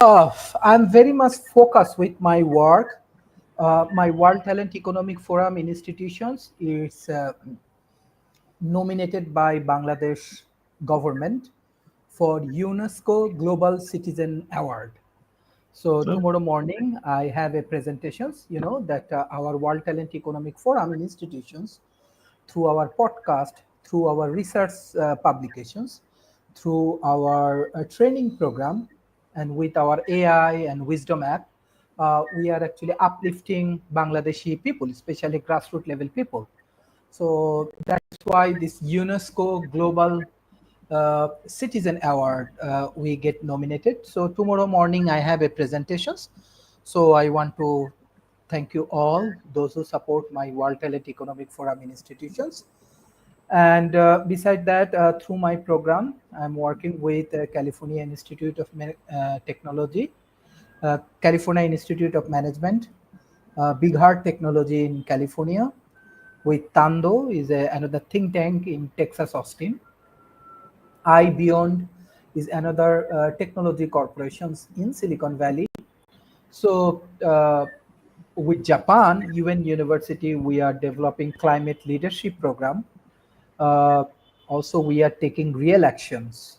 I'm very much focused with my work. My World Talent Economic Forum institutions is nominated by Bangladesh government for UNESCO Global Citizen Award. So So, tomorrow morning I have a presentations, that our World Talent Economic Forum institutions, through our podcast, through our research publications, through our training program, and with our AI and Wisdom app, we are actually uplifting Bangladeshi people, especially grassroots level people. So that's why this UNESCO Global Citizen Award we get nominated. So tomorrow morning I have a presentations. So I want to thank you all those who support my World Talent Economic Forum institutions. And beside that, through my program, I'm working with California Institute of Technology, California Institute of Management, Big Heart Technology in California, with Tando is another think tank in Texas, Austin. iBeyond is another technology corporations in Silicon Valley. So with Japan, UN University, we are developing climate leadership program. Uh, Also, we are taking real actions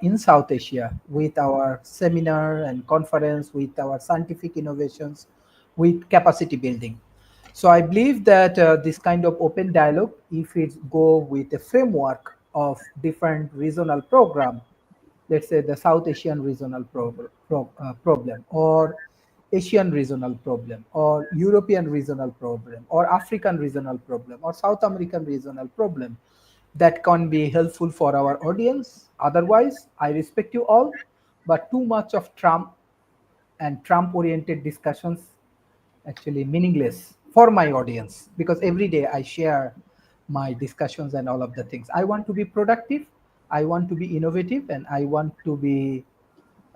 in South Asia with our seminar and conference, with our scientific innovations, with capacity building. So I believe that this kind of open dialogue, if it go with a framework of different regional program, let's say the South Asian regional problem, or Asian regional problem, or European regional problem, or African regional problem, or South American regional problem, that can be helpful for our audience. Otherwise, I respect you all, but too much of Trump and Trump oriented discussions actually meaningless for my audience, because every day I share my discussions and all of the things. I want to be productive, I want to be innovative, and I want to be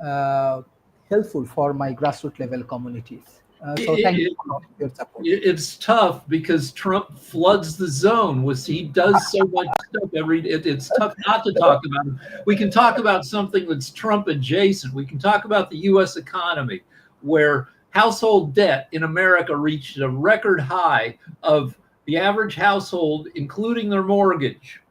uh, helpful for my grassroots level communities. So thank you It, for your support. it's tough because Trump floods the zone. He does so much stuff it's tough not to talk about him. We can talk about something that's Trump adjacent. We can talk about the U.S. economy, where household debt in America reached a record high of the average household, including their mortgage,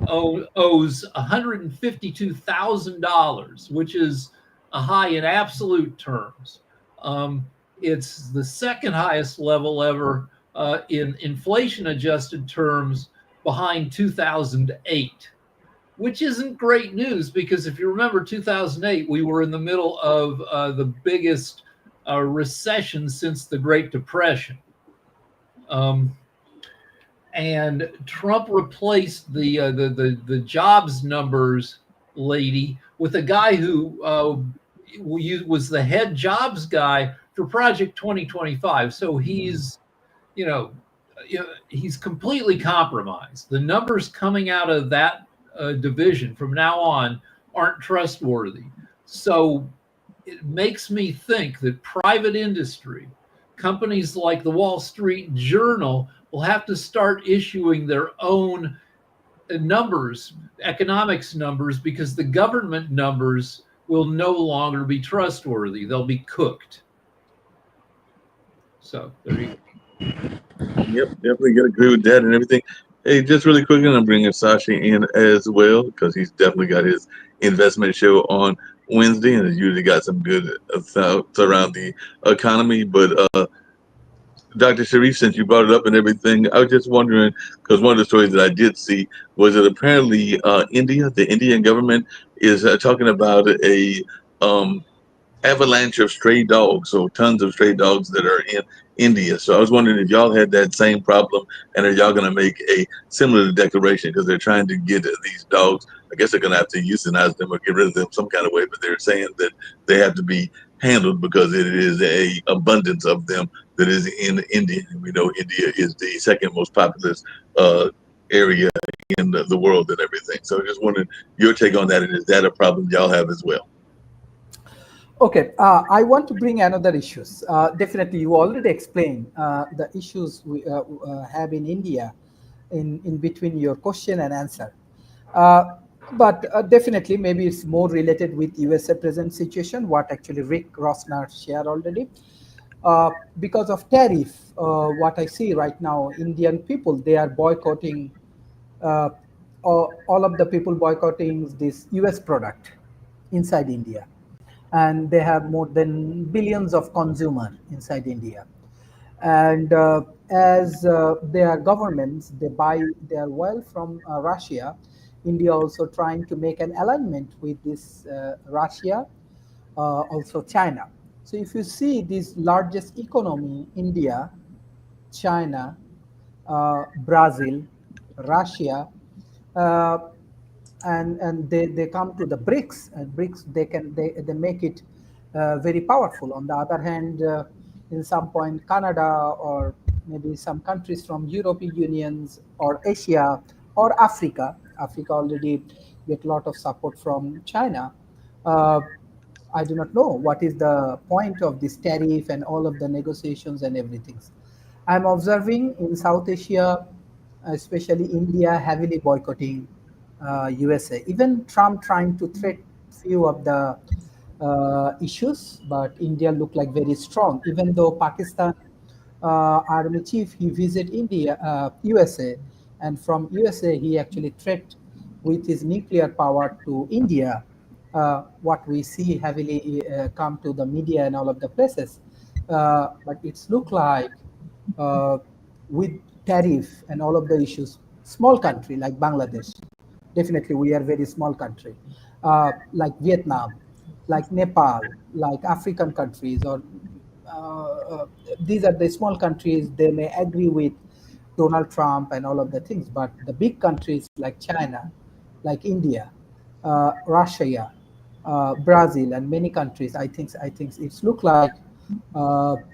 owes $152,000, which is a high in absolute terms. Um, it's the second highest level ever in inflation adjusted terms, behind 2008, which isn't great news because if you remember 2008, we were in the middle of the biggest recession since the Great Depression. Um, and Trump replaced the jobs numbers lady with a guy who was the head jobs guy for Project 2025. So you know, he's completely compromised. The numbers coming out of that division from now on aren't trustworthy. So it makes me think that private industry, companies like the Wall Street Journal, will have to start issuing their own numbers, economics numbers, because the government numbers will no longer be trustworthy. They'll be cooked. So there you go. yep, definitely got to agree with that and everything. Hey, just really quickly, I'm bringing Sashi in as well because he's definitely got his investment show on Wednesday and has usually got some good thoughts around the economy. But Dr. Sharif, since you brought it up and everything, I was just wondering because one of the stories that I did see was that apparently India, the Indian government, is talking about a um, avalanche of stray dogs, so tons of stray dogs that are in India. So I was wondering if y'all had that same problem, and are y'all going to make a similar declaration because they're trying to get these dogs. I guess they're going to have to euthanize them or get rid of them some kind of way, but they're saying that they have to be handled because it is a abundance of them that is in India. And we know India is the second most populous area in the world and everything. So I just wondering your take on that, and is that a problem y'all have as well? Okay, I want to bring another issues. Definitely, you already explained the issues we have in India in between your question and answer. Uh, But definitely, maybe it's more related with USA present situation, what actually Rick Rosner shared already. Because of tariff, what I see right now, Indian people, they are boycotting, uh, all of the people boycotting this US product inside India. And they have more than billions of consumer inside India. And as their governments, they buy their oil from Russia. India also trying to make an alignment with this Russia, also China. So if you see this largest economy, India, China, Brazil, Russia, uh, and they come to the BRICS, and BRICS they make it very powerful. On the other hand, in some point, Canada or maybe some countries from European Unions or Asia or Africa. Africa already get a lot of support from China. Uh, I do not know what is the point of this tariff and all of the negotiations and everything. I'm observing in South Asia, especially India, heavily boycotting USA. Even Trump trying to threat few of the issues, but India looked like very strong. Even though Pakistan army chief he visit India, USA, and from USA he actually threat with his nuclear power to India. What we see heavily come to the media and all of the places, but it's look like uh, with tariff and all of the issues, small country like Bangladesh, definitely we are very small country, like Vietnam, like Nepal, like African countries, or these are the small countries. They may agree with Donald Trump and all of the things, but the big countries like China, like India, Russia, Brazil, and many countries, I think it's look like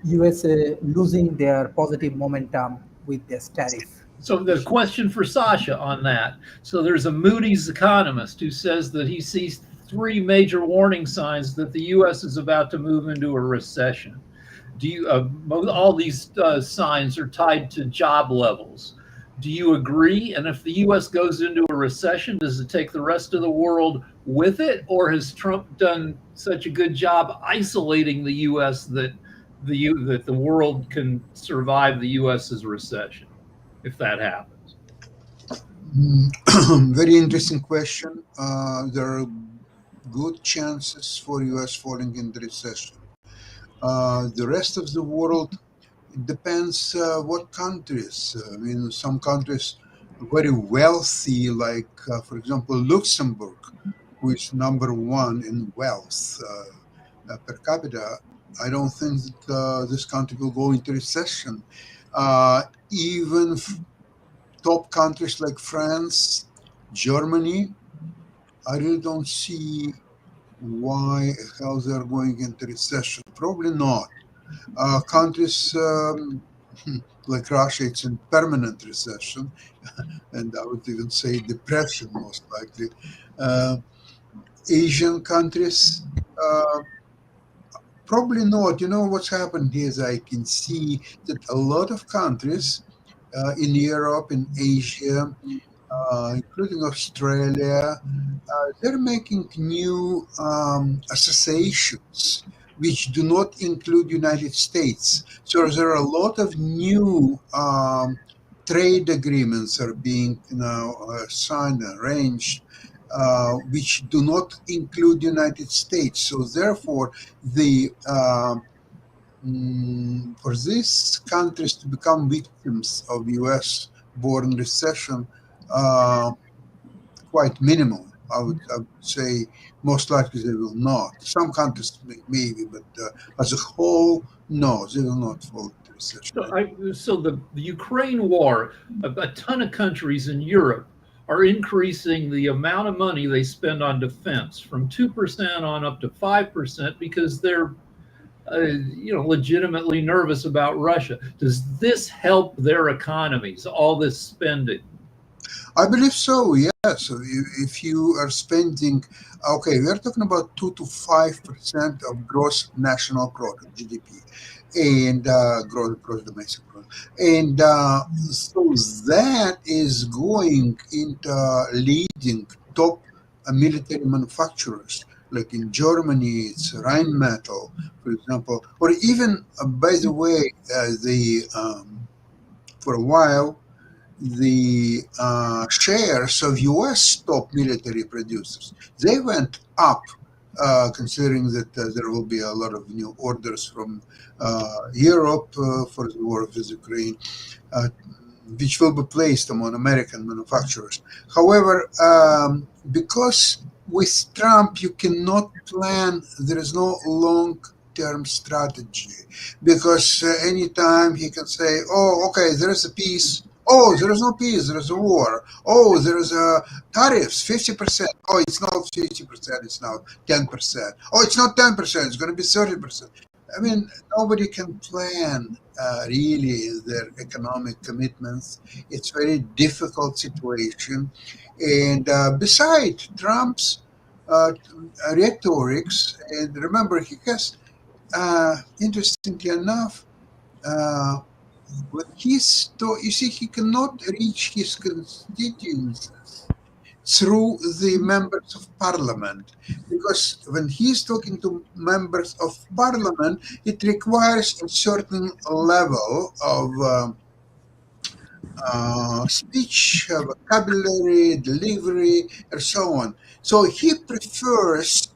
USA losing their positive momentum with this tariff. So the question for Sasha on that. So there's a Moody's economist who says that he sees three major warning signs that the U.S. is about to move into a recession. Do you? All these signs are tied to job levels. Do you agree? And if the U.S. goes into a recession, does it take the rest of the world with it, or has Trump done such a good job isolating the U.S. that the world can survive the U.S.'s recession if that happens? Very interesting question. There are good chances for US falling into recession. The rest of the world, it depends what countries. I mean, some countries are very wealthy, like, for example, Luxembourg, who is number one in wealth per capita. I don't think that this country will go into recession. Even top countries like France, Germany, I really don't see why how they're going into recession. Probably not. Countries like Russia, it's in permanent recession, and I would even say depression most likely. Uh, Asian countries, uh, probably not. You know what's happened here is I can see that a lot of countries in Europe, in Asia, including Australia, they're making new associations which do not include United States. So there are a lot of new trade agreements are being now signed, arranged, which do not include United States. So therefore, the for these countries to become victims of U.S.-born recession, uh, quite minimal. I would say most likely they will not. Some countries maybe, but as a whole, no, they will not fall into recession. So the Ukraine war, a ton of countries in Europe are increasing the amount of money they spend on defense from 2% on up to 5% because they're legitimately nervous about Russia. Does this help their economies? All this spending? I believe so. Yes. So if you are spending, okay, we are talking about 2 to 5% of gross national product (GDP) and gross domestic product, and so that is going into leading top military manufacturers. Like in Germany, it's Rheinmetall, for example, or even, by the way, for a while, the shares of U.S. top military producers, they went up, considering that there will be a lot of new orders from Europe for the war with Ukraine, which will be placed among American manufacturers. However, because with Trump you cannot plan, there is no long-term strategy, because anytime he can say, oh, okay, there is a peace. Oh, there is no peace, there is a war. Oh, there is a tariffs, 50%. Oh, it's not 50%, it's now 10%. Oh, it's not 10%, it's going to be 30%. I mean, nobody can plan really their economic commitments. It's a very difficult situation. And besides Trump's rhetorics, and remember, he has, interestingly enough, when you see, he cannot reach his constituents through the members of parliament, because when he's talking to members of parliament, it requires a certain level of speech, vocabulary, delivery, and so on. So he prefers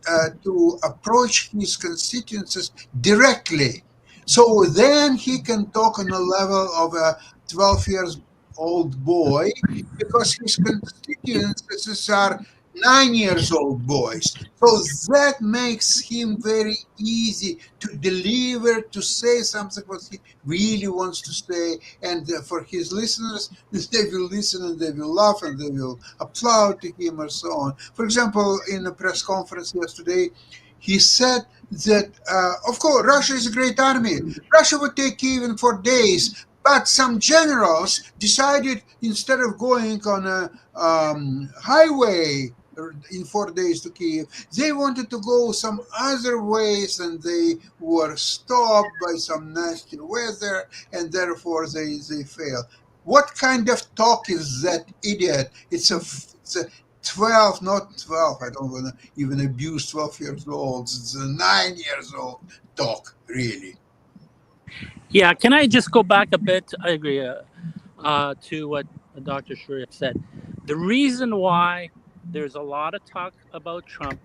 to approach his constituencies directly. So then he can talk on a level of a 12 years old boy, because his constituencies are 9 years old boys. So that makes him very easy to deliver, to say something what he really wants to say. And for his listeners, they will listen and they will laugh and they will applaud to him and so on. For example, in a press conference yesterday, he said that, of course, Russia is a great army. Russia would take Kyiv in 4 days. But some generals decided, instead of going on a highway in 4 days to Kyiv, they wanted to go some other ways, and they were stopped by some nasty weather, and therefore they failed. What kind of talk is that, idiot? It's a 12, not 12. I don't want to even abuse 12 years old. It's a 9 years old talk, really. Yeah, can I just go back a bit? I agree to what Dr. Sharif said. The reason why there's a lot of talk about Trump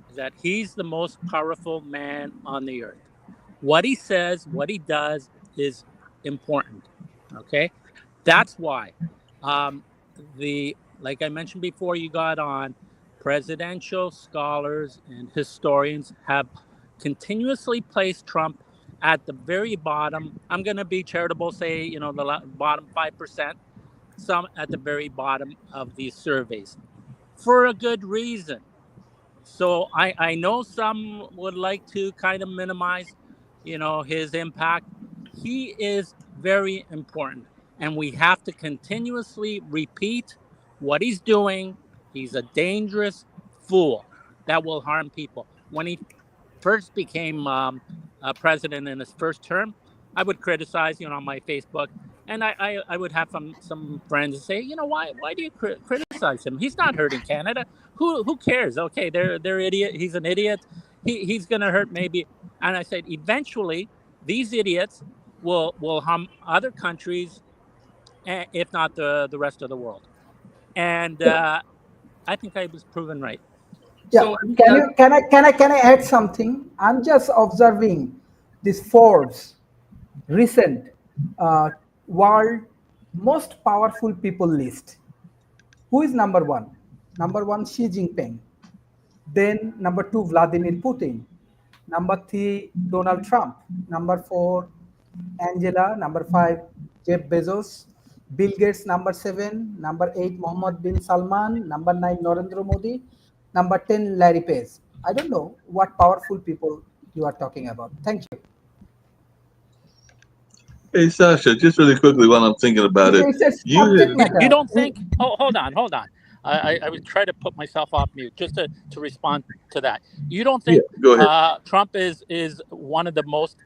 is that he's the most powerful man on the earth. What he says, what he does is important. Okay, that's why. Like I mentioned before, you got on, presidential scholars and historians have continuously placed Trump at the very bottom. I'm going to be charitable, say, the bottom 5%, some at the very bottom of these surveys, for a good reason. So I know some would like to kind of minimize, his impact. He is very important, and we have to continuously repeat what he's doing. He's a dangerous fool that will harm people. When he first became president in his first term, I would criticize, on my Facebook, and I would have some friends say, why do you criticize him? He's not hurting Canada. Who cares? Okay, they're idiot. He's an idiot. He's gonna hurt maybe. And I said, eventually, these idiots will harm other countries, if not the rest of the world. And I think I was proven right. Yeah. So, Can I add something? I'm just observing this Forbes recent world most powerful people list. Who is number one? Number one, Xi Jinping. Then number two, Vladimir Putin. Number three, Donald Trump. Number four, Angela. Number five, Jeff Bezos. Bill Gates, number 7. Number 8, Mohammed bin Salman. Number 9, Narendra Modi. Number 10, Larry Page. I don't know what powerful people you are talking about. Thank you. Hey, Sasha, just really quickly while I'm thinking about it. You don't think? Hold on. I would try to put myself off mute just to respond to that. You don't think go ahead. Trump is one of the most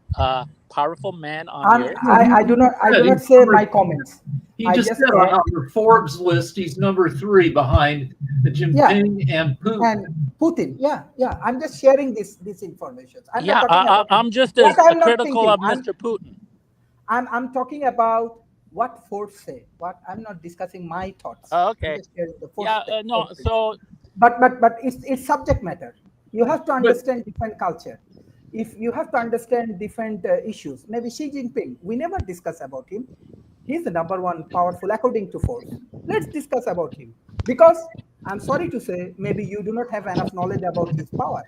powerful men on earth? I do not say my comments. He I just just said on the Forbes list, he's number 3 behind Jinping and Putin. and Putin. Yeah. I'm just sharing this information. I'm Yeah, not talking about I'm just what as I'm not critical thinking. of Mr. Putin. I'm talking about what Forbes say. What I'm not discussing my thoughts. I'm Okay. just sharing the Yeah, no, Forbes so but it's subject matter. You have to understand different culture. If you have to understand different issues, maybe Xi Jinping, we never discuss about him. He's the number 1 powerful according to Forbes. Let's discuss about him, because I'm sorry to say, maybe you do not have enough knowledge about his power.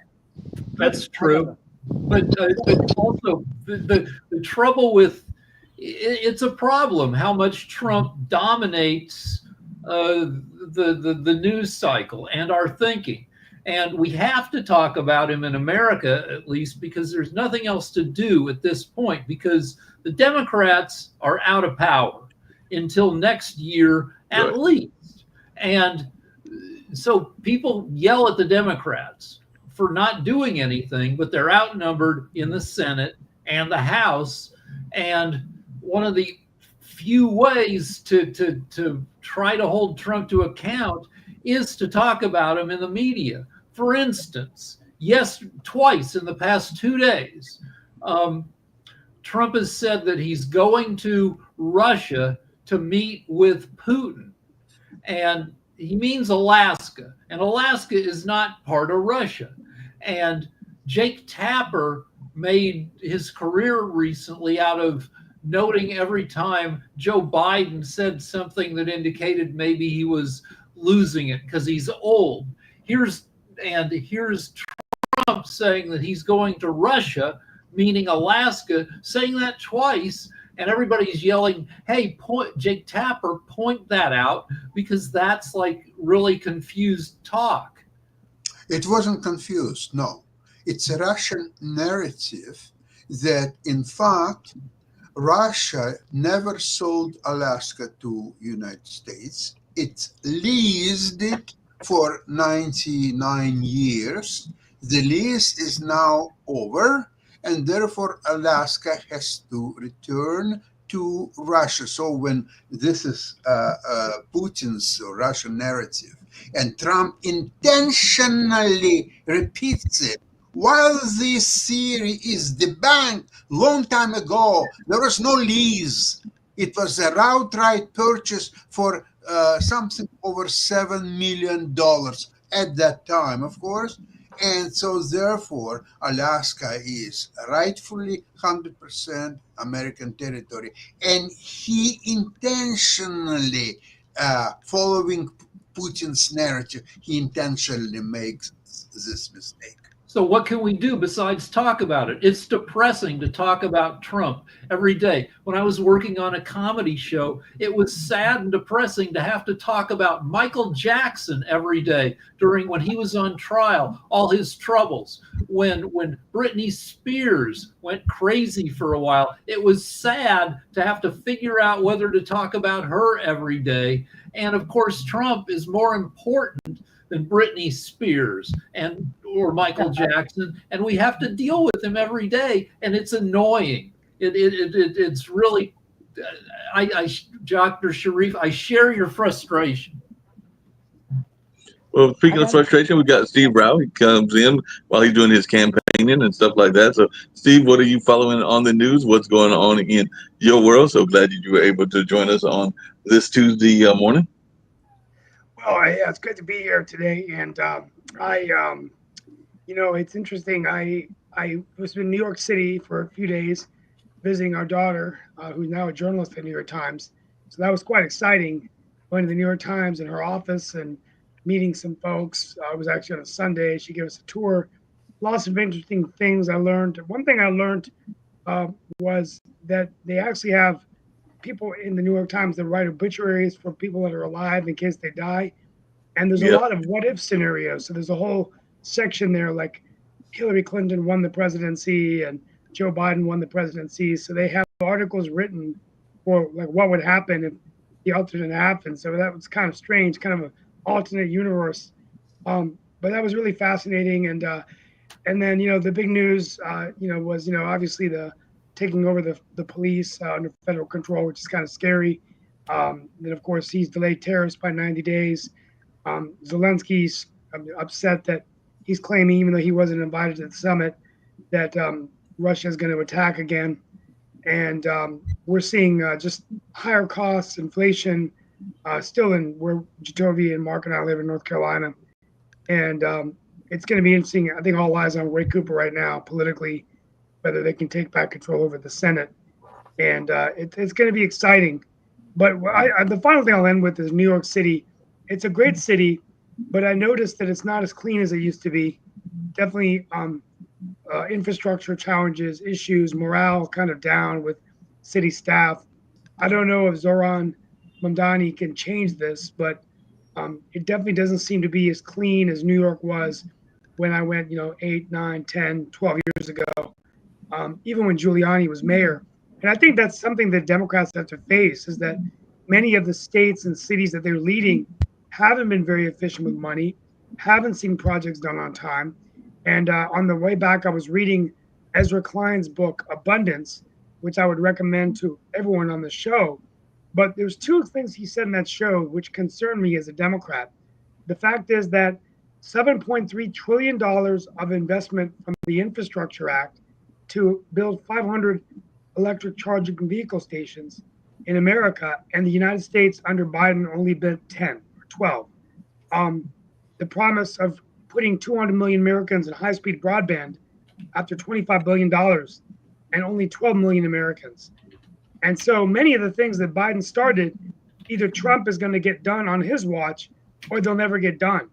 That's Maybe, I don't true. But also the trouble with it's a problem how much Trump dominates the news cycle and our thinking. And we have to talk about him in America, at least, because there's nothing else to do at this point, because the Democrats are out of power until next year at least. And so people yell at the Democrats for not doing anything, but they're outnumbered in the Senate and the House. And one of the few ways to try to hold Trump to account is to talk about him in the media. For instance, twice in the past 2 days, Trump has said that he's going to Russia to meet with Putin. And he means Alaska. And Alaska is not part of Russia. And Jake Tapper made his career recently out of noting every time Joe Biden said something that indicated maybe he was losing it because he's old. Here's Trump saying that he's going to Russia, meaning Alaska, saying that twice, and everybody's yelling, "Hey, Jake Tapper, point that out," because that's like really confused talk. It wasn't confused, no. It's a Russian narrative that, in fact, Russia never sold Alaska to United States. It leased it for 99 years. The lease is now over, and therefore Alaska has to return to Russia. So when this is Putin's Russian narrative, and Trump intentionally repeats it, while this theory is debunked long time ago, there was no lease. It was an outright purchase for something over $7 million at that time, of course. And so therefore, Alaska is rightfully 100% American territory. And he intentionally, following Putin's narrative, he intentionally makes this mistake. So what can we do besides talk about it? It's depressing to talk about Trump every day. When I was working on a comedy show, it was sad and depressing to have to talk about Michael Jackson every day when he was on trial, all his troubles. When Britney Spears went crazy for a while, it was sad to have to figure out whether to talk about her every day. And of course, Trump is more important than Britney Spears or Michael Jackson, and we have to deal with him every day, and it's annoying. It's really, Dr. Sharif, I share your frustration. Well, speaking of frustration, we got Steve Rao. He comes in while he's doing his campaigning and stuff like that. So, Steve, what are you following on the news? What's going on in your world? So glad you were able to join us on this Tuesday morning. Well, yeah, it's good to be here today. And it's interesting. I was in New York City for a few days visiting our daughter, who's now a journalist at the New York Times. So that was quite exciting, going to the New York Times in her office and meeting some folks. It was actually on a Sunday. She gave us a tour. Lots of interesting things I learned. One thing I learned was that they actually have people in the New York Times that write obituaries for people that are alive in case they die. And there's a lot of what if scenarios. So there's a whole section there, like Hillary Clinton won the presidency and Joe Biden won the presidency. So they have articles written for like what would happen if the alternate happened. So that was kind of strange, kind of an alternate universe. But that was really fascinating. And then, the big news, was, obviously the taking over the police under federal control, which is kind of scary. Then, of course, he's delayed tariffs by 90 days. Zelensky's upset that he's claiming, even though he wasn't invited to the summit, that Russia is going to attack again. And we're seeing just higher costs, inflation, still in where Jacoby and Mark and I live in North Carolina. And it's going to be interesting. I think all eyes on Ray Cooper right now, politically, whether they can take back control over the Senate. And it's going to be exciting. But the final thing I'll end with is New York City. It's a great city, but I noticed that it's not as clean as it used to be. Definitely infrastructure challenges, issues, morale kind of down with city staff. I don't know if Zoran Mamdani can change this, but it definitely doesn't seem to be as clean as New York was when I went, 8, 9, 10, 12 years ago, even when Giuliani was mayor. And I think that's something that Democrats have to face, is that many of the states and cities that they're leading haven't been very efficient with money, haven't seen projects done on time. And on the way back, I was reading Ezra Klein's book, Abundance, which I would recommend to everyone on the show. But there's two things he said in that show which concern me as a Democrat. The fact is that $7.3 trillion of investment from the Infrastructure Act to build 500 electric charging vehicle stations in America, and the United States under Biden only built 10 or 12. The promise of putting 200 million Americans in high-speed broadband after $25 billion and only 12 million Americans. And so many of the things that Biden started, either Trump is going to get done on his watch or they'll never get done.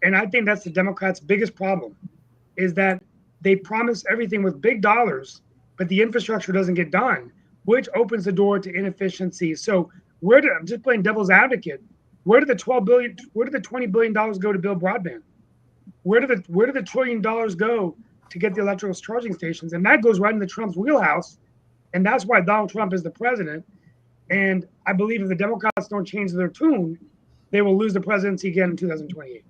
And I think that's the Democrats' biggest problem, is that they promise everything with big dollars, but the infrastructure doesn't get done, which opens the door to inefficiency. So I'm just playing devil's advocate. Where did the $20 billion go to build broadband? Where did the $1 trillion go to get the electrical charging stations? And that goes right into Trump's wheelhouse. And that's why Donald Trump is the president. And I believe if the Democrats don't change their tune, they will lose the presidency again in 2028.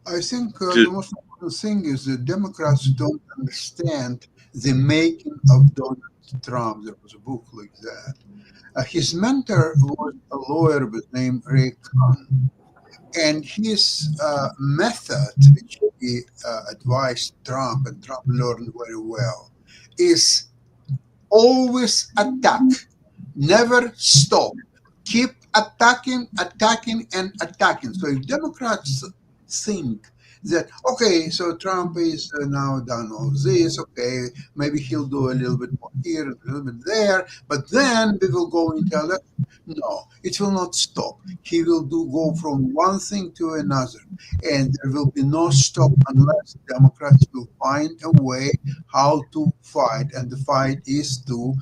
I think the most important thing is that Democrats don't understand the making of Donald Trump. There was a book like that. His mentor was a lawyer by the name Ray Kahn. And his method, which he advised Trump, and Trump learned very well, is always attack, never stop. Keep attacking, and attacking. So if Democrats think that, okay, so Trump is now done all this, okay, maybe he'll do a little bit more here, a little bit there, but then we will go into election. No, it will not stop. He will go from one thing to another, and there will be no stop unless Democrats will find a way how to fight, and the fight is to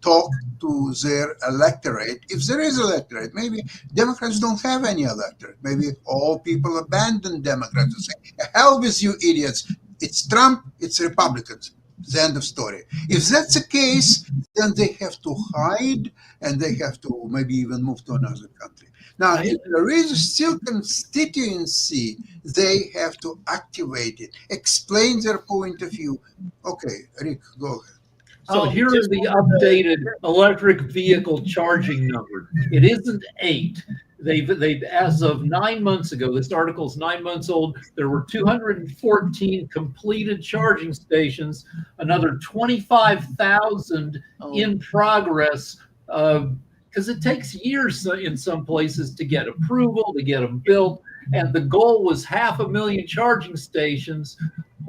talk to their electorate. If there is electorate, maybe Democrats don't have any electorate. Maybe all people abandon Democrats and say, hell with you idiots. It's Trump, it's Republicans. The end of story. If that's the case, then they have to hide and they have to maybe even move to another country. Now, if there is still constituency, they have to activate it, explain their point of view. Okay, Rick, go ahead. So here is the updated electric vehicle charging number. It isn't 8. They've as of 9 months ago, this article is 9 months old, there were 214 completed charging stations, another 25,000 in progress, because it takes years in some places to get approval, to get them built. And the goal was 500,000 charging stations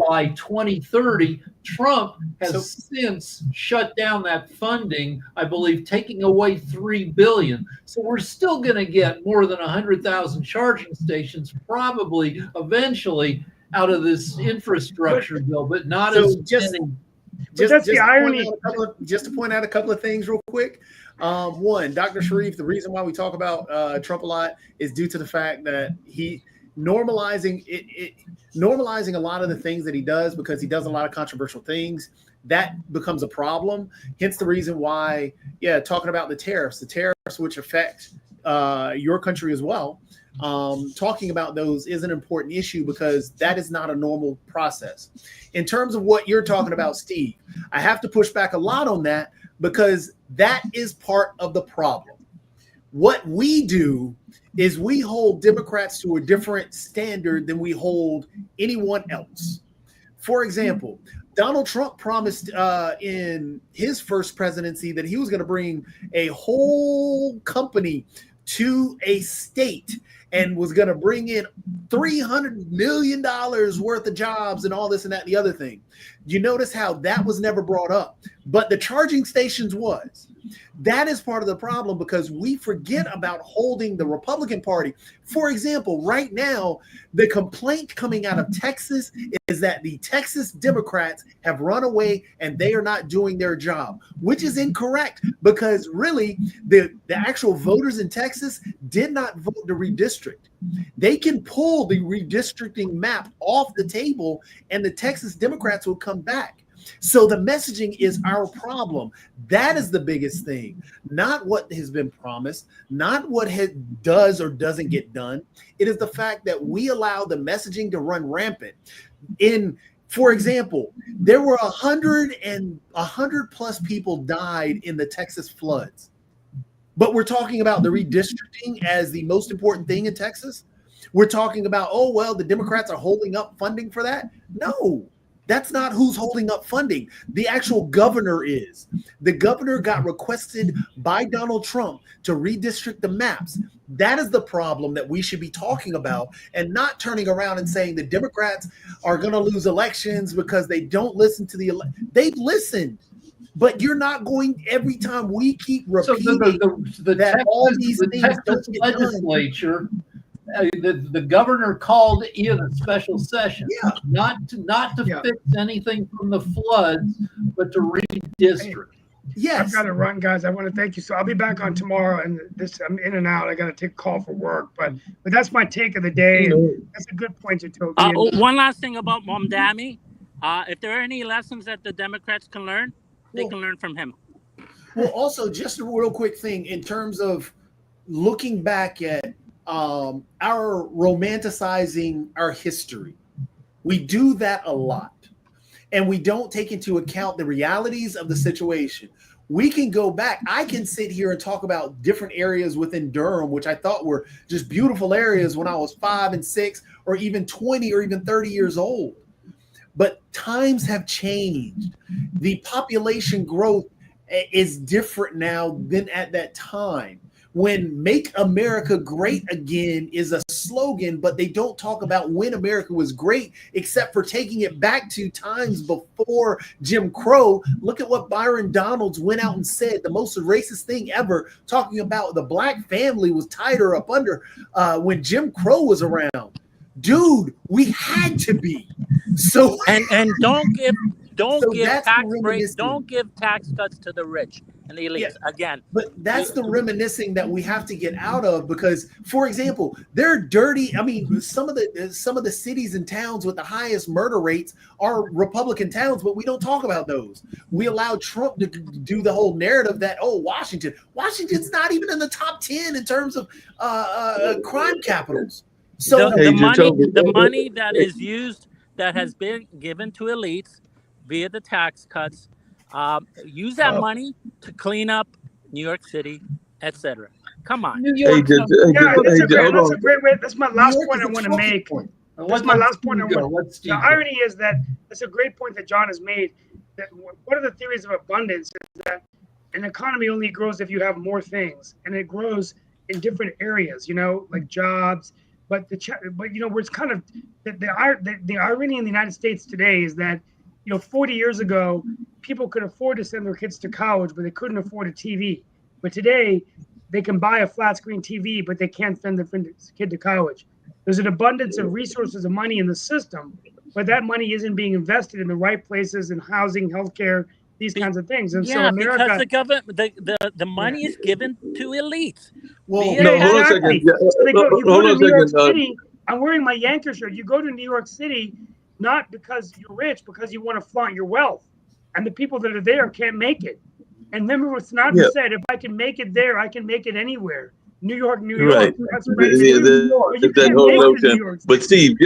by 2030. Trump has since shut down that funding, I believe, taking away $3 billion. So we're still going to get more than 100,000 charging stations, probably eventually, out of this infrastructure bill, but not as many. That's the irony. Just to point out a couple of things real quick. One, Dr. Sharif, the reason why we talk about Trump a lot is due to the fact that he normalizing a lot of the things that he does, because he does a lot of controversial things. That becomes a problem. Hence the reason why, talking about the tariffs which affect your country as well. Talking about those is an important issue because that is not a normal process. In terms of what you're talking about, Steve, I have to push back a lot on that because that is part of the problem. What we do is we hold Democrats to a different standard than we hold anyone else. For example, Donald Trump promised in his first presidency that he was going to bring a whole company to a state and was going to bring in $300 million worth of jobs and all this and that and the other thing. You notice how that was never brought up, but the charging stations was. That is part of the problem because we forget about holding the Republican Party. For example, right now, the complaint coming out of Texas is that the Texas Democrats have run away and they are not doing their job, which is incorrect because really the actual voters in Texas did not vote to redistrict. They can pull the redistricting map off the table and the Texas Democrats will come back. So the messaging is our problem. That is the biggest thing, not what has been promised, not what does or doesn't get done. It is the fact that we allow the messaging to run rampant. For example, there were 100 plus people died in the Texas floods. But we're talking about the redistricting as the most important thing in Texas. We're talking about, oh, well, the Democrats are holding up funding for that. No. That's not who's holding up funding. The actual governor is. The governor got requested by Donald Trump to redistrict the maps. That is the problem that we should be talking about and not turning around and saying the Democrats are going to lose elections because they don't listen to they've listened. But you're not going every time we keep repeating that all these things don't get legislature. The governor called in a special session, not to fix anything from the floods, but to redistrict. Yes, I've got to run, guys. I want to thank you. So I'll be back on tomorrow, and I'm in and out. I got to take a call for work, but that's my take of the day. And that's a good point you told me. One last thing about Mamdani. If there are any lessons that the Democrats can learn, they can learn from him. Well, also just a real quick thing in terms of looking back at our romanticizing our history. We do that a lot, and we don't take into account the realities of the situation. We can go back. I can sit here and talk about different areas within Durham, which I thought were just beautiful areas when I was 5 and 6, or even 20 or even 30 years old. But times have changed. The population growth is different now than at that time. When Make America Great Again is a slogan, but they don't talk about when America was great, except for taking it back to times before Jim Crow. Look at what Byron Donalds went out and said, the most racist thing ever, talking about the black family was tighter up under when Jim Crow was around. Dude, we had to be. So and don't give tax breaks, don't give tax cuts to the rich and the elites again. But that's the reminiscing that we have to get out of because, for example, they're dirty. I mean, some of the cities and towns with the highest murder rates are Republican towns, but we don't talk about those. We allow Trump to do the whole narrative that Washington's not even in the top 10 in terms of crime capitals. So the money that is used, that has been given to elites via the tax cuts, use that money to clean up New York City, etc. Come on. New York. That's a great way. That's my last point I want to make. That's my last point. The irony is that that's a great point that John has made. That one of the theories of abundance is that an economy only grows if you have more things, and it grows in different areas. Like jobs. But where it's kind of the irony in the United States today is that 40 years ago people could afford to send their kids to college, but they couldn't afford a TV. But today they can buy a flat screen TV, but they can't send their kid to college. There's an abundance of resources and money in the system, but that money isn't being invested in the right places in housing, healthcare, these kinds of things. And so America, because the government, the money is given to elites. Well, hold on a second. Hold on a second. City, I'm wearing my Yankee shirt. You go to New York City, not because you're rich, because you want to flaunt your wealth. And the people that are there can't make it. And remember what Sinatra said, if I can make it there, I can make it anywhere. New York. Right. That's that whole notion. But Steve,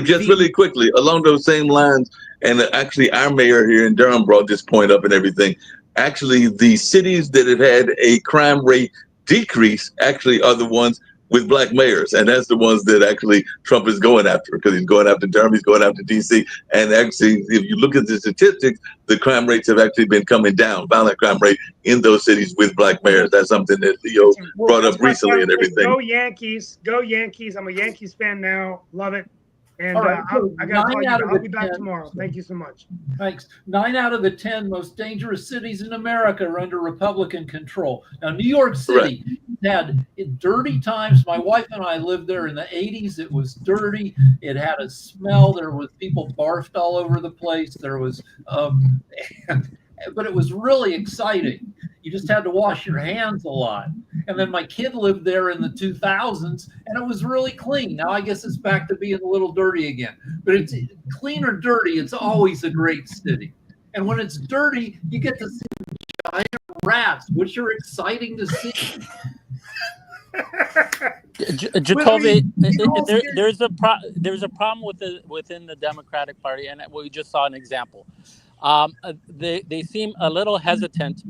just really quickly, along those same lines, And actually, our mayor here in Durham brought this point up and everything. Actually, the cities that have had a crime rate decrease actually are the ones with black mayors, and that's the ones that actually Trump is going after, because he's going after Durham, he's going after DC, and actually, if you look at the statistics, the crime rates have actually been coming down, violent crime rate in those cities with black mayors. That's something that Leo brought up recently and everything. Go Yankees! Go Yankees! I'm a Yankees fan now. Love it. And All right, I got to call you. I'll be back 10. tomorrow. Thank you so much. Thanks. 9 out of the 10 most dangerous cities in America are under Republican control. Now, New York City had dirty times. My wife and I lived there in the 80s. It was dirty. It had a smell. There was people barfed all over the place. There was, but it was really exciting. You just had to wash your hands a lot. And then my kid lived there in the 2000s, and it was really clean. Now I guess it's back to being a little dirty again. But it's clean or dirty, it's always a great city. And when it's dirty, you get to see giant rats, which are exciting to see. Jacoby, there's a problem within the Democratic Party, and we just saw an example. They seem a little hesitant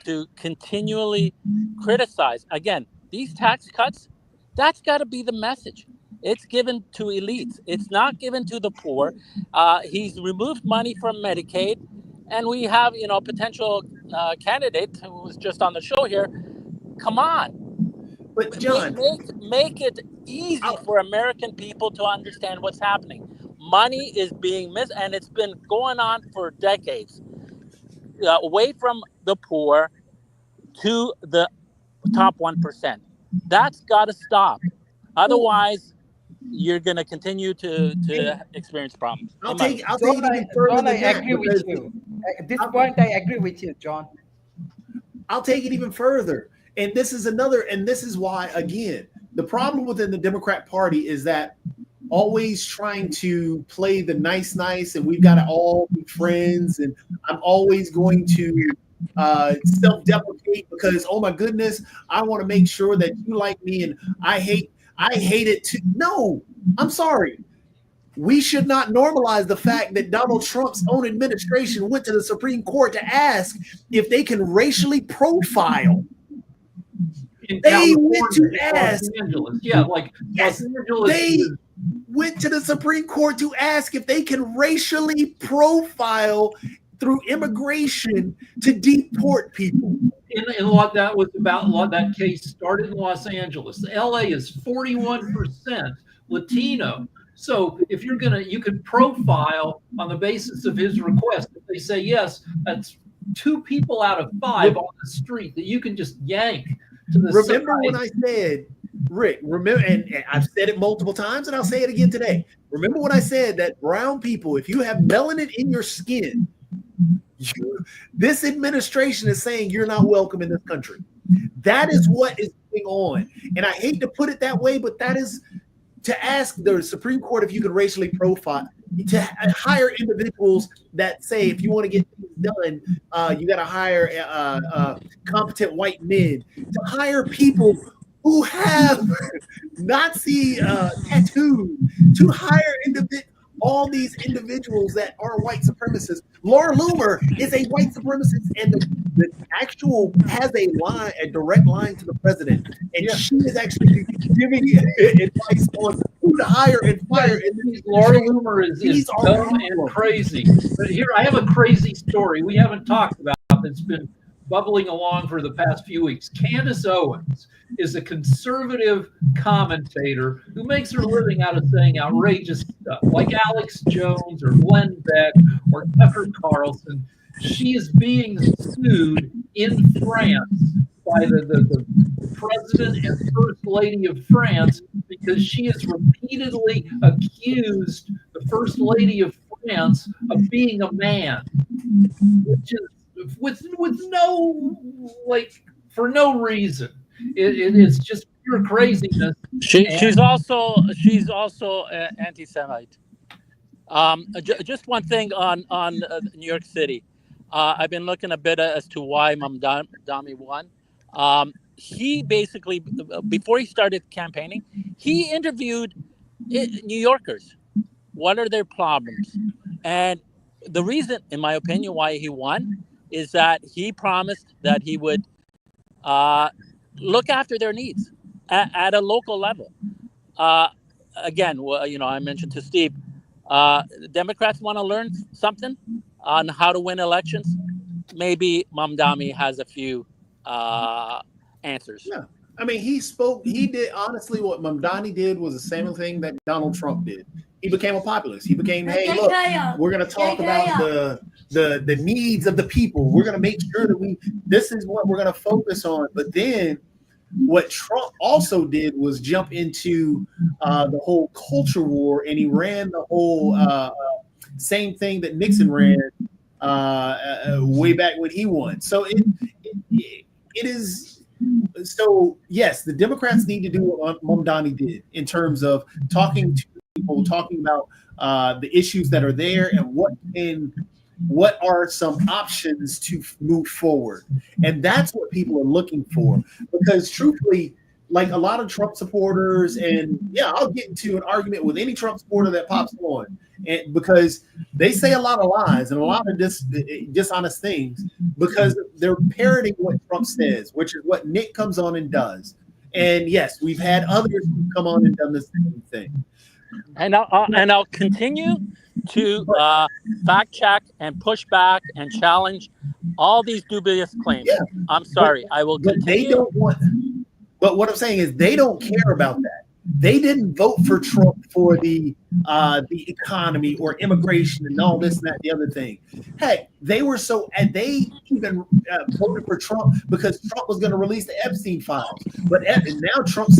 to continually criticize. Again, these tax cuts, that's got to be the message. It's given to elites. It's not given to the poor. He's removed money from Medicaid, and we have, a potential candidate who was just on the show here. Come on. But John, make it easy for American people to understand what's happening. Money is being missed, and it's been going on for decades. Away from the poor to the top 1%. That's got to stop. Otherwise, you're going to continue to experience problems. I'll take it even further. John, I agree with you. At this point, I agree with you, John. I'll take it even further. And this is why, again, the problem within the Democrat Party is that always trying to play the nice, and we've got to all be friends, and I'm always going to self-deprecate because, oh my goodness, I want to make sure that you like me, and I hate it too. No, I'm sorry. We should not normalize the fact that Donald Trump's own administration went to the Supreme Court to ask if they can racially profile. They went to ask. Los Angeles. Yeah, like yes, Los Angeles. They went to the Supreme Court to ask if they can racially profile through immigration to deport people. And what that was about, that case started in Los Angeles. LA is 41% Latino. So if you can profile on the basis of his request. If they say yes, that's 2 people out of 5 on the street that you can just yank to the side. Remember when I said, Rick, and I've said it multiple times and I'll say it again today. Remember when I said that brown people, if you have melanin in your skin, this administration is saying you're not welcome in this country. That is what is going on. And I hate to put it that way, but that is to ask the Supreme Court if you can racially profile, to hire individuals that say if you want to get things done, you got to hire competent white men, to hire people who have Nazi tattoos, to hire all these individuals that are white supremacists. Laura Loomer is a white supremacist, and the actual has a direct line to the president, and she is actually giving advice on who to hire and fire. And Laura Loomer is dumb and crazy. But here, I have a crazy story we haven't talked about that's been bubbling along for the past few weeks. Candace Owens is a conservative commentator who makes her living out of saying outrageous stuff, like Alex Jones or Glenn Beck or Tucker Carlson. She is being sued in France by the president and first lady of France because she has repeatedly accused the first lady of France of being a man, which is with no, for no reason. It's just pure craziness. She's also anti-Semite. Just one thing on New York City. I've been looking a bit as to why Mamdani won. He basically, before he started campaigning, he interviewed New Yorkers. What are their problems? And the reason, in my opinion, why he won is that he promised that he would look after their needs at a local level. Again, well, I mentioned to Steve, Democrats want to learn something on how to win elections. Maybe Mamdani has a few answers. Yeah. I mean, he did, honestly, what Mamdani did was the same thing that Donald Trump did. He became a populist. He became, hey, look, we're going to talk about the needs of the people. We're going to make sure that this is what we're going to focus on. But then what Trump also did was jump into the whole culture war, and he ran the whole same thing that Nixon ran way back when he won. So it is. So yes, the Democrats need to do what Mamdani did in terms of talking to people, talking about the issues that are there and what are some options to move forward. And that's what people are looking for, because truthfully, like a lot of Trump supporters, and yeah, I'll get into an argument with any Trump supporter that pops on, and because they say a lot of lies and a lot of dishonest things, because they're parroting what Trump says, which is what Nick comes on and does. And yes, we've had others who come on and done the same thing. And I'll continue to fact check and push back and challenge all these dubious claims. Yeah. I'm sorry, I will continue. But they don't want. But what I'm saying is they don't care about that. They didn't vote for Trump for the economy or immigration and all this and that, the other thing. Heck, they even voted for Trump because Trump was going to release the Epstein files. But now Trump's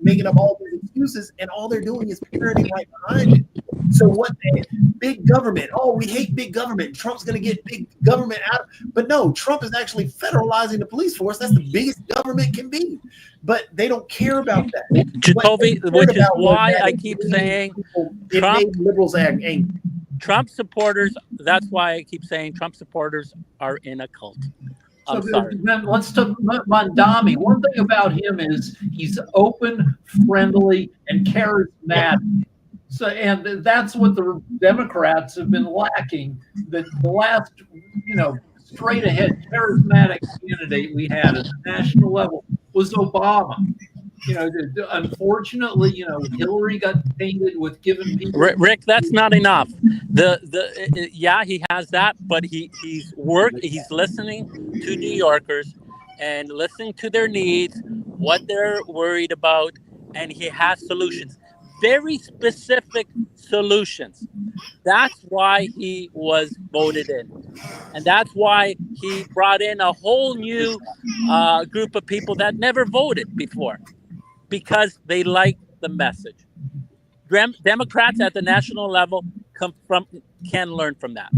making up all these excuses, and all they're doing is parroting right behind it. So big government? Oh, we hate big government. Trump's going to get big government out. But no, Trump is actually federalizing the police force. That's the biggest government can be. But they don't care about that. Jacoby, which is why I keep saying liberals angry. Trump supporters. That's why I keep saying Trump supporters are in a cult. I'm sorry. Then let's talk about Mamdani. One thing about him is he's open, friendly, and charismatic. So, and that's what the Democrats have been lacking. The last, straight ahead charismatic candidate we had at the national level was Obama. Unfortunately, Hillary got tainted with giving people. Rick, that's not enough. Yeah, he has that, but he's listening to New Yorkers and listening to their needs, what they're worried about, and he has solutions. Very specific solutions. That's why he was voted in. And that's why he brought in a whole new group of people that never voted before, because they like the message. Democrats at the national level can learn from that.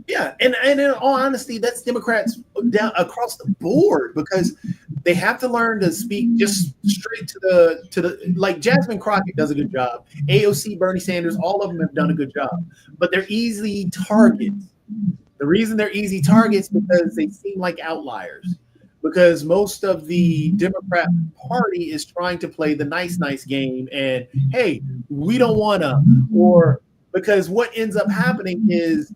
Yeah, and in all honesty, that's Democrats down across the board, because they have to learn to speak just straight to the like Jasmine Crockett does a good job. AOC, Bernie Sanders, all of them have done a good job, but they're easy targets. The reason they're easy targets because they seem like outliers, because most of the Democrat Party is trying to play the nice game, and hey, we don't want to, or because what ends up happening is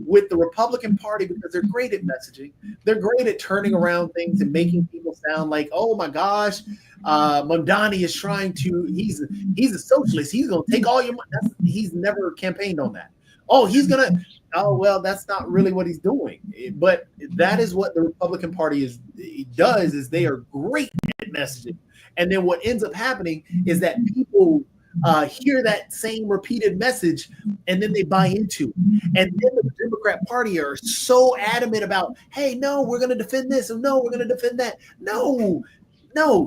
with the Republican Party, because they're great at messaging, they're great at turning around things and making people sound like, oh my gosh, Mamdani is trying to, he's a socialist, he's going to take all your money. He's never campaigned on that. Well, that's not really what he's doing. But that is what the Republican Party does is they are great at messaging. And then what ends up happening is that people hear that same repeated message, and then they buy into it. And then the Democrat Party are so adamant about, hey, no, we're going to defend this, and no, we're going to defend that. No,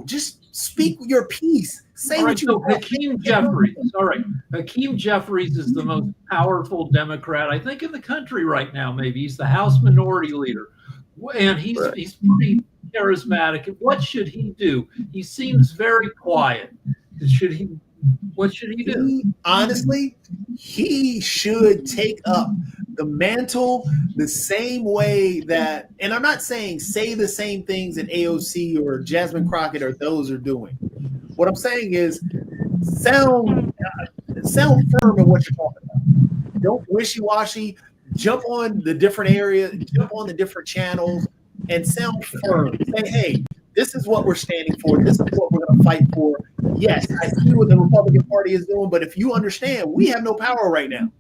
just speak your piece. Say what you want. Hakeem Jeffries is the most powerful Democrat, I think, in the country right now. Maybe he's the House Minority Leader, and he's pretty charismatic. What should he do? He seems very quiet. What should he do? Honestly, he should take up the mantle the same way that, and I'm not saying say the same things that AOC or Jasmine Crockett or those are doing. What I'm saying is sound firm in what you're talking about. Don't wishy-washy. jump on the different areas, jump on the different channels, and sound firm. Say, hey, this is what we're standing for. This is what we're going to fight for. Yes, I see what the Republican Party is doing, but if you understand, we have no power right now.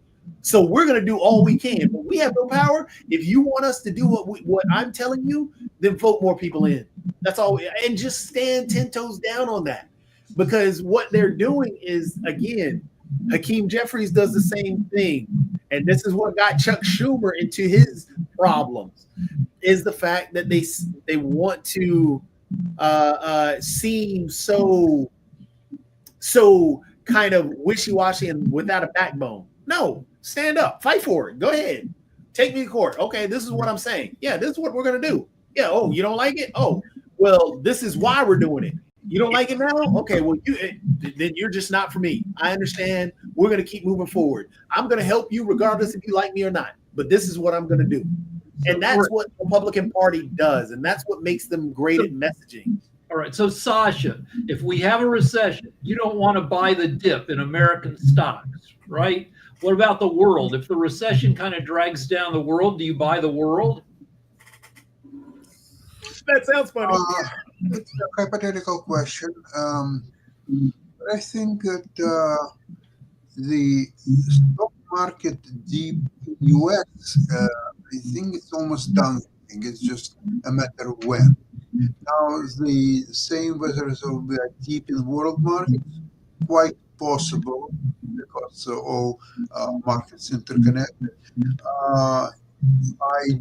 So we're going to do all we can, but we have no power. If you want us to do what I'm telling you, then vote more people in. That's all. And just stand 10 toes down on that, because what they're doing is, again, Hakeem Jeffries does the same thing. And this is what got Chuck Schumer into his problems, is the fact that they want to seem so kind of wishy-washy and without a backbone. No, stand up, fight for it. Go ahead. Take me to court. Okay, this is what I'm saying. Yeah, this is what we're going to do. Yeah, oh, you don't like it? Oh, well, this is why we're doing it. You don't like it now? Okay, well, then you're just not for me. I understand. We're going to keep moving forward. I'm going to help you regardless if you like me or not. But this is what I'm going to do. And that's what the Republican Party does. And that's what makes them great at messaging. All right. So, Sasha, if we have a recession, you don't want to buy the dip in American stocks, right? What about the world? If the recession kind of drags down the world, do you buy the world? That sounds funny. It's a hypothetical question. I think that the stock market deep in the US, I think it's almost done. I think it's just a matter of when. Now, the same whether it will be deep in world markets, quite possible, because all markets interconnected. I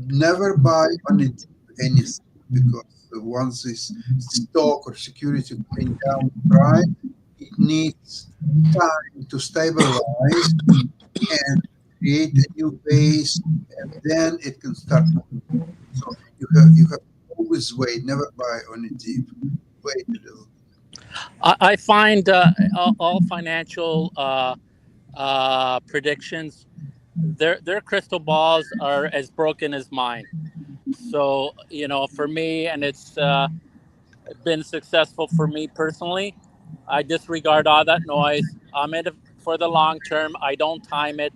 never buy on it anything, because once this stock or security going down price, it needs time to stabilize and create a new base, and then it can start moving. So you have always wait, never buy on a dip. Wait a little. I find all financial predictions, their crystal balls are as broken as mine. So, for me, and it's been successful for me personally, I disregard all that noise. I'm in it for the long term. I don't time it.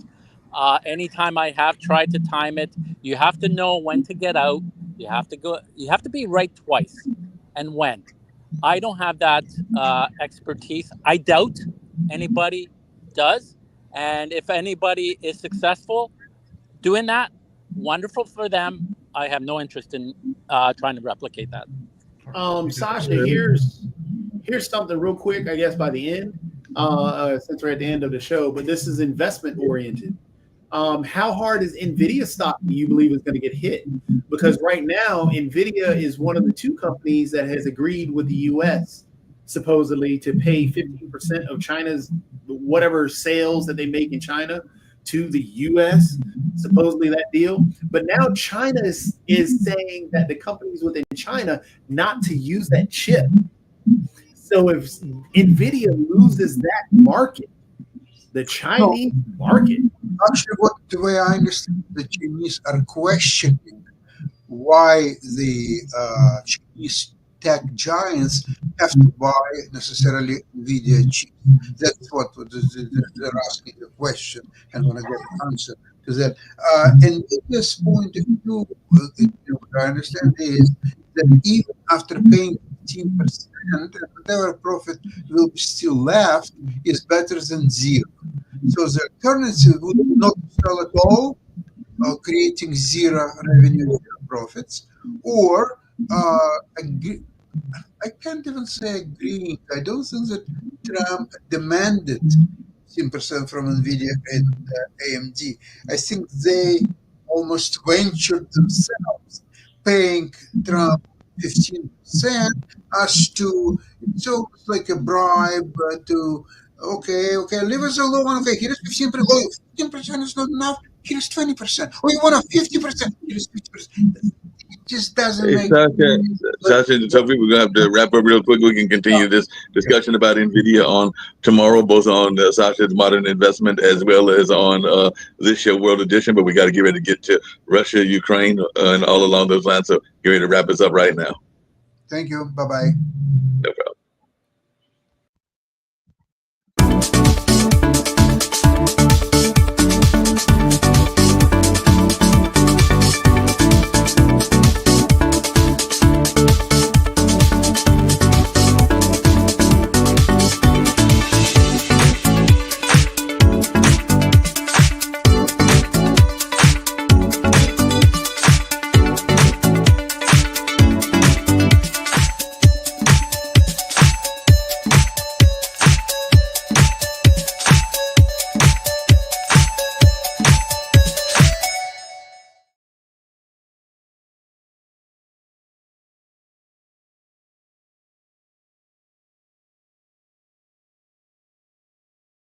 Anytime I have tried to time it, you have to know when to get out. You have to be right twice, and when. I don't have that expertise. I doubt anybody does. And if anybody is successful doing that, wonderful for them. I have no interest in trying to replicate that. Sasha, here's something real quick, I guess, by the end, since we're at the end of the show, but this is investment oriented. How hard is NVIDIA stock do you believe is going to get hit? Because right now, NVIDIA is one of the two companies that has agreed with the U.S. supposedly to pay 15% of China's whatever sales that they make in China to the U.S., supposedly that deal. But now China is saying that the companies within China not to use that chip. So if NVIDIA loses that market, the Chinese market. Actually, the way I understand, the Chinese are questioning why the Chinese tech giants have to buy necessarily NVIDIA chips. That's what they're asking the question, and when I get an answer to that. NVIDIA's point of view, what I understand is that even after paying 15%, whatever profit will be still left is better than zero. So the alternative would be not to sell at all, creating zero revenue, zero profits, or I can't even say agreeing. I don't think that Trump demanded 15% from NVIDIA and AMD. I think they almost ventured themselves, paying Trump 15% as to, it's almost like a bribe to, okay, leave us alone. Okay, here's 15%. Oh, 15% is not enough. Here's 20%. Oh, you want a 50%? Here's 50%. It just doesn't make sense. Sasha, so we're going to have to wrap up real quick. We can continue this discussion about NVIDIA on tomorrow, both on Sasha's Modern Investment as well as on this show, World Edition. But we got to get ready to get to Russia, Ukraine, and all along those lines. So get ready to wrap us up right now. Thank you. Bye-bye. No problem.